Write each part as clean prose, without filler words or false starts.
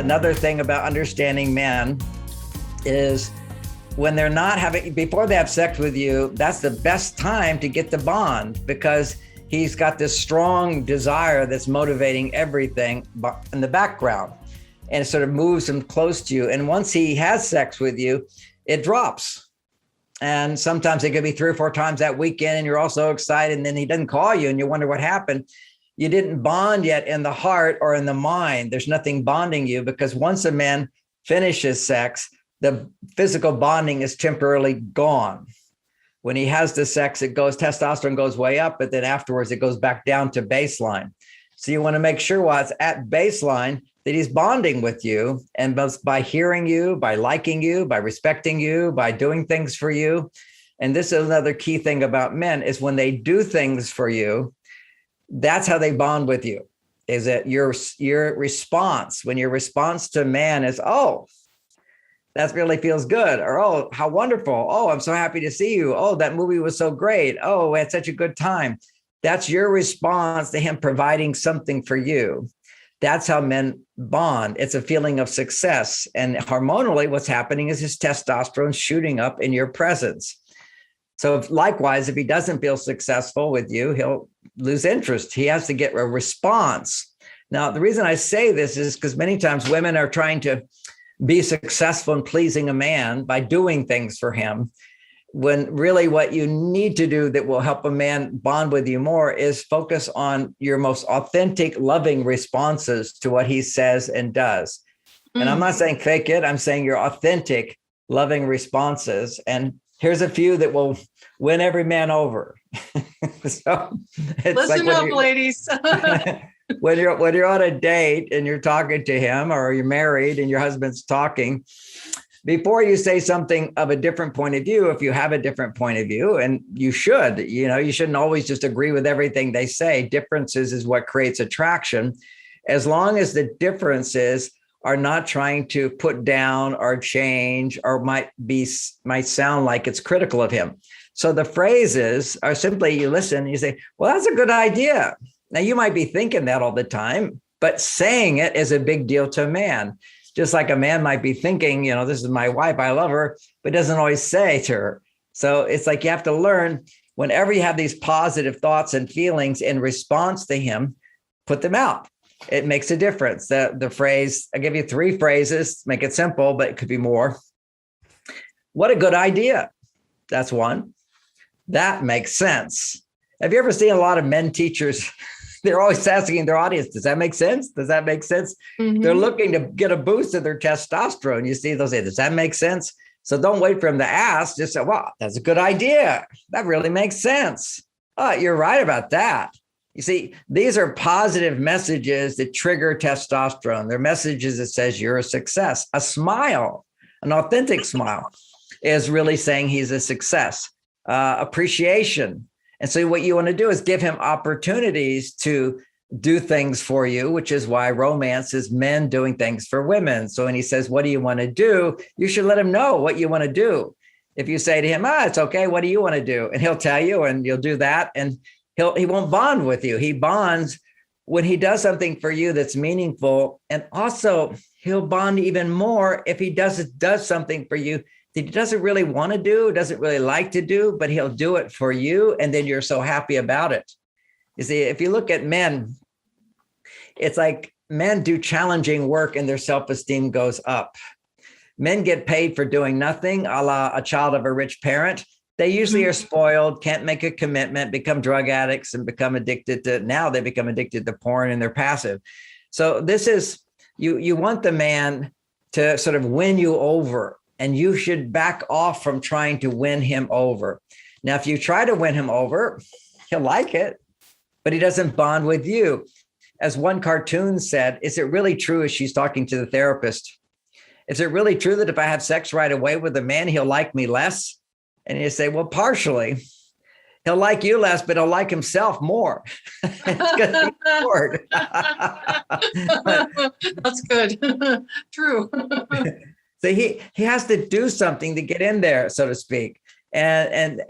Another thing about understanding men is when they're not having, before they have sex with you, that's the best time to get the bond, because he's got this strong desire that's motivating everything in the background, and it sort of moves him close to you. And once he has sex with you, it drops. And sometimes it could be 3 or 4 times that weekend, and you're all so excited, and then he doesn't call you and you wonder what happened. You didn't bond yet in the heart or in the mind. There's nothing bonding you, because once a man finishes sex, the physical bonding is temporarily gone. When he has the sex, testosterone goes way up, but then afterwards it goes back down to baseline. So you want to make sure while it's at baseline that he's bonding with you, and both by hearing you, by liking you, by respecting you, by doing things for you. And this is another key thing about men, is when they do things for you, that's how they bond with you. Is that your response, when your response to man is, oh, that really feels good, or, oh, how wonderful. Oh, I'm so happy to see you. Oh, that movie was so great. Oh, we had such a good time. That's your response to him providing something for you. That's how men bond. It's a feeling of success. And hormonally, what's happening is his testosterone shooting up in your presence. So likewise, if he doesn't feel successful with you, he'll lose interest. He has to get a response. Now, the reason I say this is because many times women are trying to be successful in pleasing a man by doing things for him, when really what you need to do that will help a man bond with you more is focus on your most authentic, loving responses to what he says and does. And I'm not saying fake it. I'm saying your authentic, loving responses. And here's a few that will win every man over. So listen up, ladies. When you're on a date and you're talking to him, or you're married and your husband's talking, before you say something of a different point of view, if you have a different point of view, and you should, you shouldn't always just agree with everything they say. Differences is what creates attraction. As long as the differences are not trying to put down or change, or might sound like it's critical of him. So the phrases are simply, you listen, you say, well, that's a good idea. Now, you might be thinking that all the time, but saying it is a big deal to a man. Just like a man might be thinking, this is my wife, I love her, but doesn't always say to her. So it's like you have to learn, whenever you have these positive thoughts and feelings in response to him, put them out. It makes a difference. The phrase, I give you 3 phrases, make it simple, but it could be more. What a good idea. That's one. That makes sense. Have you ever seen a lot of men teachers? They're always asking their audience, does that make sense? Does that make sense? Mm-hmm. They're looking to get a boost of their testosterone. You see, they'll say, does that make sense? So don't wait for them to ask. Just say, wow, that's a good idea. That really makes sense. Oh, you're right about that. You see, these are positive messages that trigger testosterone. They're messages that says you're a success. A smile, an authentic smile, is really saying he's a success. Appreciation. And so what you want to do is give him opportunities to do things for you, which is why romance is men doing things for women. So when he says, what do you want to do? You should let him know what you want to do. If you say to him, it's okay, what do you want to do? And he'll tell you, and you'll do that. And he won't bond with you. He bonds when he does something for you that's meaningful. And also he'll bond even more if he does something for you that he doesn't really want to do, doesn't really like to do, but he'll do it for you. And then you're so happy about it. You see, if you look at men, it's like men do challenging work and their self-esteem goes up. Men get paid for doing nothing, a la a child of a rich parent. They usually are spoiled, can't make a commitment, become drug addicts, and become addicted to porn, and they're passive. So this is, you want the man to sort of win you over, and you should back off from trying to win him over. Now, if you try to win him over, he'll like it, but he doesn't bond with you. As one cartoon said, is it really true, as she's talking to the therapist, is it really true that if I have sex right away with a man, he'll like me less? And you say, well, partially. He'll like you less, but he'll like himself more. It's going to be bored. That's good. True. So he has to do something to get in there, so to speak. And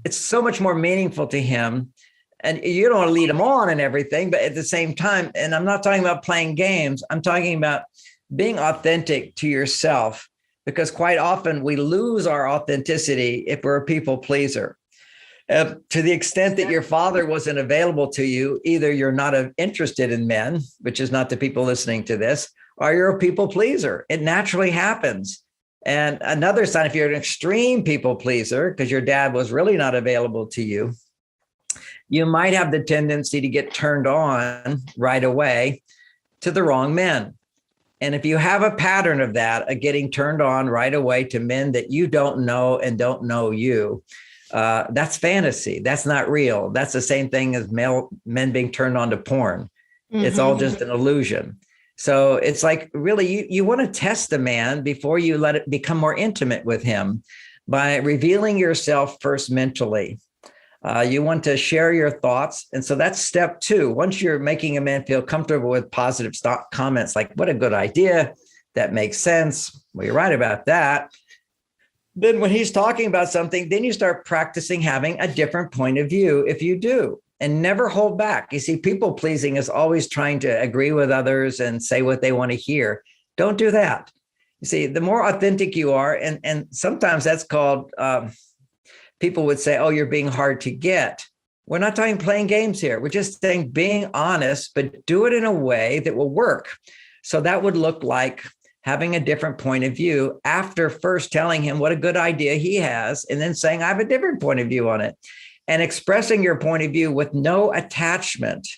it's so much more meaningful to him. And you don't want to lead him on and everything, but at the same time, and I'm not talking about playing games, I'm talking about being authentic to yourself, because quite often we lose our authenticity if we're a people pleaser. To the extent that your father wasn't available to you, either you're not interested in men, which is not the people listening to this, or you're a people pleaser. It naturally happens. And another sign, if you're an extreme people pleaser, because your dad was really not available to you, you might have the tendency to get turned on right away to the wrong men. And if you have a pattern of that, of getting turned on right away to men that you don't know and don't know you, that's fantasy. That's not real. That's the same thing as men being turned on to porn. It's all just an illusion. So it's like, really, you want to test the man before you let it become more intimate with him by revealing yourself first mentally. You want to share your thoughts. And so that's step 2. Once you're making a man feel comfortable with positive comments, like, what a good idea. That makes sense. Well, you're right about that. Then when he's talking about something, then you start practicing having a different point of view if you do, and never hold back. You see, people pleasing is always trying to agree with others and say what they want to hear. Don't do that. You see, the more authentic you are, and sometimes that's called, people would say, oh, you're being hard to get. We're not talking playing games here. We're just saying being honest, but do it in a way that will work. So that would look like having a different point of view after first telling him what a good idea he has, and then saying, I have a different point of view on it, and expressing your point of view with no attachment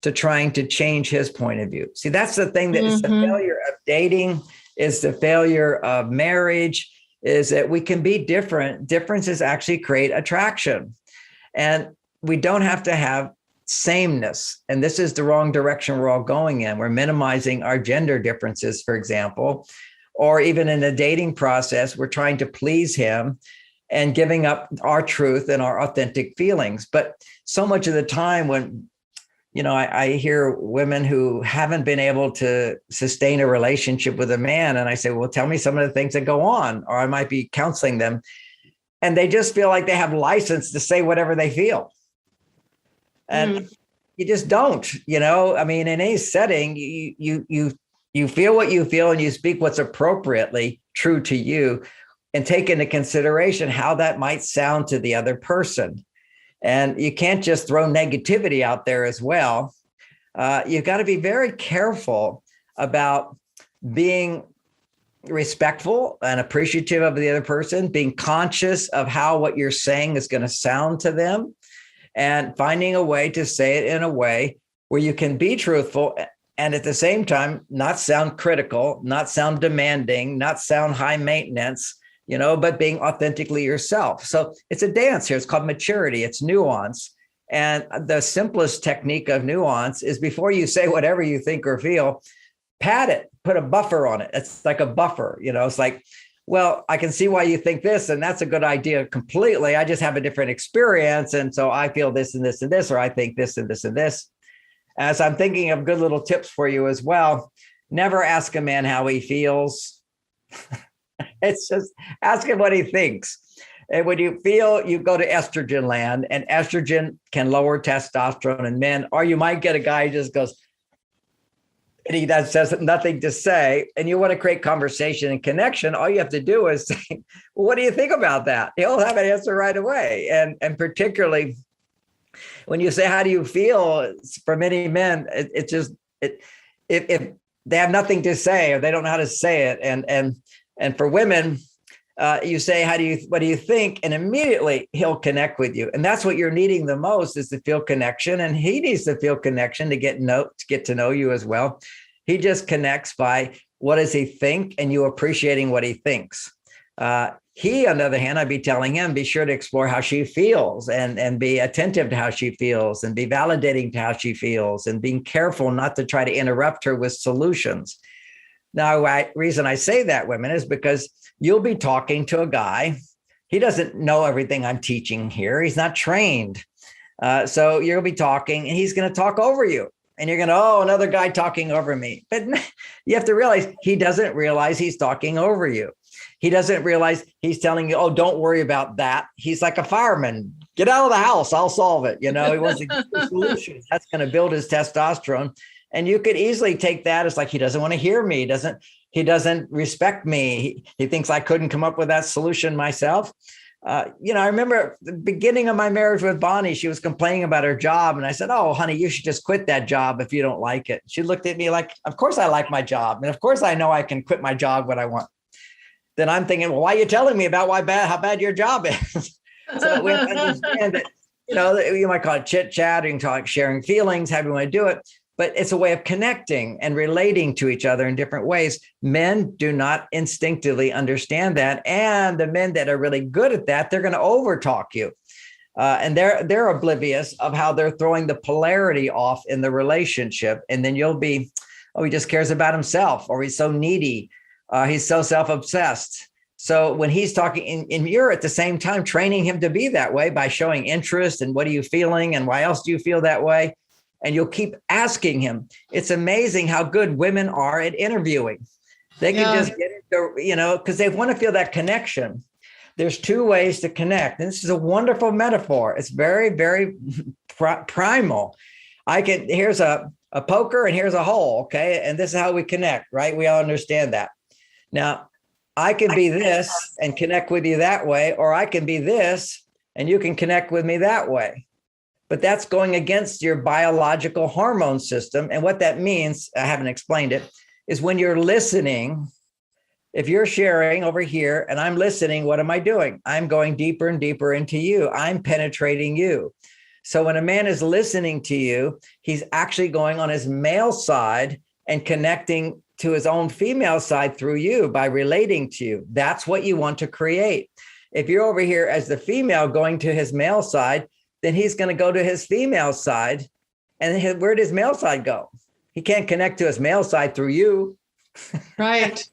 to trying to change his point of view. See, that's the thing that is the failure of dating, is the failure of marriage, is that we can be different. Differences actually create attraction. And we don't have to have sameness. And this is the wrong direction we're all going in. We're minimizing our gender differences, for example, or even in the dating process, we're trying to please him and giving up our truth and our authentic feelings. But so much of the time when, I hear women who haven't been able to sustain a relationship with a man, and I say, well, tell me some of the things that go on, or I might be counseling them, and they just feel like they have license to say whatever they feel. And you just don't, in any setting, you feel what you feel and you speak what's appropriately true to you, and take into consideration how that might sound to the other person. And you can't just throw negativity out there as well. You've got to be very careful about being respectful and appreciative of the other person, being conscious of how what you're saying is going to sound to them, and finding a way to say it in a way where you can be truthful and at the same time not sound critical, not sound demanding, not sound high maintenance, but being authentically yourself. So it's a dance here. It's called maturity. It's nuance. And the simplest technique of nuance is, before you say whatever you think or feel, pad it, put a buffer on it. It's like a buffer, it's like, well, I can see why you think this, and that's a good idea completely. I just have a different experience. And so I feel this and this and this, or I think this and this and this. As I'm thinking of good little tips for you as well, never ask a man how he feels. It's just ask him what he thinks. And when you feel, you go to estrogen land, and estrogen can lower testosterone in men, or you might get a guy who just goes, and he says nothing to say, and you want to create conversation and connection. All you have to do is say, well, what do you think about that? He'll have an answer right away. And particularly when you say, how do you feel? For many men, if they have nothing to say, or they don't know how to say it. And for women, you say, what do you think? And immediately he'll connect with you. And that's what you're needing the most, is to feel connection. And he needs to feel connection to get to know you as well. He just connects by, what does he think? And you appreciating what he thinks. He, on the other hand, I'd be telling him, be sure to explore how she feels, and be attentive to how she feels, and be validating to how she feels, and being careful not to try to interrupt her with solutions. Now, reason I say that, women, is because you'll be talking to a guy. He doesn't know everything I'm teaching here. He's not trained. So you'll be talking, and he's going to talk over you. And you're going to, oh, another guy talking over me. But you have to realize he doesn't realize he's talking over you. He doesn't realize he's telling you, oh, don't worry about that. He's like a fireman. Get out of the house. I'll solve it. He wants to give you solutions. That's going to build his testosterone. And you could easily take that as like, he doesn't want to hear me. He doesn't respect me. He thinks I couldn't come up with that solution myself. I remember the beginning of my marriage with Bonnie, she was complaining about her job. And I said, oh, honey, you should just quit that job if you don't like it. She looked at me like, of course I like my job. And of course I know I can quit my job when I want. Then I'm thinking, well, why are you telling me about how bad your job is? So we understand that, you might call it chit chat, you can call it sharing feelings, however you want to do it. But it's a way of connecting and relating to each other in different ways. Men do not instinctively understand that. And the men that are really good at that, they're going to overtalk you. And they're oblivious of how they're throwing the polarity off in the relationship. And then you'll be, oh, he just cares about himself, or he's so needy. He's so self-obsessed. So when he's talking, and you're at the same time training him to be that way by showing interest and what are you feeling and why else do you feel that way? And you'll keep asking him. It's amazing how good women are at interviewing. They can just get into, because they want to feel that connection. There's two ways to connect. And this is a wonderful metaphor. It's very, very primal. Here's a poker and here's a hole. Okay. And this is how we connect, right? We all understand that. Now, I can be this and connect with you that way, or I can be this and you can connect with me that way. But that's going against your biological hormone system. And what that means, I haven't explained it, is when you're listening, if you're sharing over here and I'm listening, what am I doing? I'm going deeper and deeper into you. I'm penetrating you. So when a man is listening to you, he's actually going on his male side and connecting to his own female side through you by relating to you. That's what you want to create. If you're over here as the female going to his male side, then he's going to go to his female side. And where'd his male side go? He can't connect to his male side through you. Right.